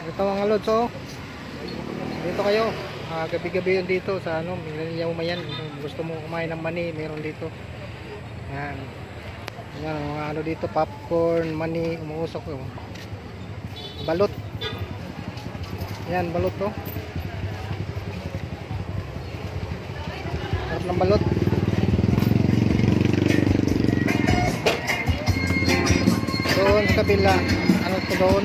Ito mga lods, oh. Dito kayo. Gabi-gabi yun dito sa ano, Millennium. Gusto mo kumain ng mani, meron dito. Yan. Yan, mga ano dito, popcorn, mani, umuusok. Oh. Balot. Yan, balot, oh. Sarap ng balot. Doon sa kabila, ano to doon?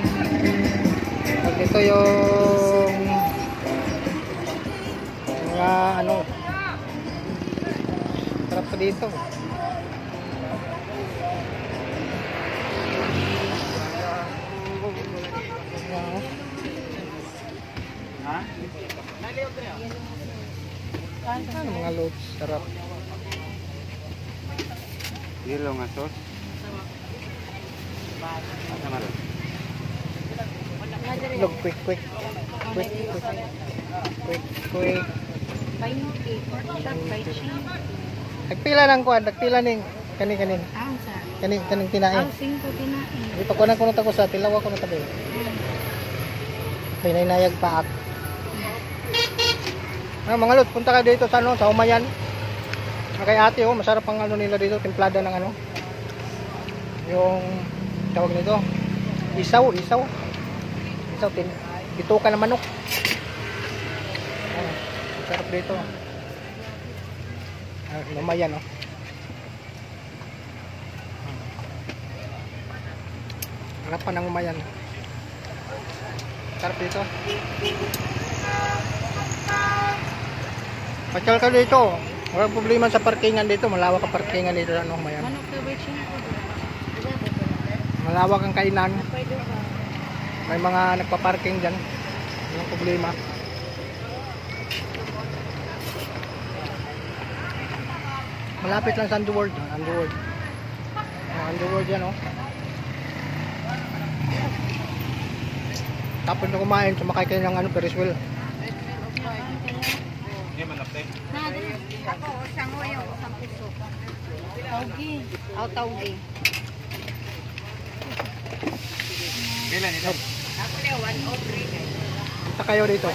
Pag ito yung mga ano, sarap pa dito. Ano mga loads, sarap. Yelo nga sos. Look, quick. Nagpila ng kuan, nagpila ning kanin. Ang sa. Kaning tinain. Ang 5 tinain. Dito ko na ko sa tilaw ko na tabi. Pinayayag paak. Mga lot, punta ka dito sa ano, sa Umayan. Kay ate, oh, masarap ang ano nila dito, templada ng ano. Yung tawag nito, isaw, bituka ng manok. Masarap dito. Umayan, oh. Harap pa ng Umayan. Sarap dito. Pasyal ka dito. Walang problema sa parkingan dito. Malawak ang parkingan dito. Ano, Umayan. Manok ka ba siya? Malawak ang kainan. May mga nagpa-parking dyan. Walang problema. Malapit lang sa Underworld. Underworld yan, oh. Tapos na kumain, sumakay kayo ng ano, Ferris wheel. Hindi man napay. Ako, sango yung 1 piso. Taugi. Taugi. Kailan ito? Ako na 103. Punta kayo dito.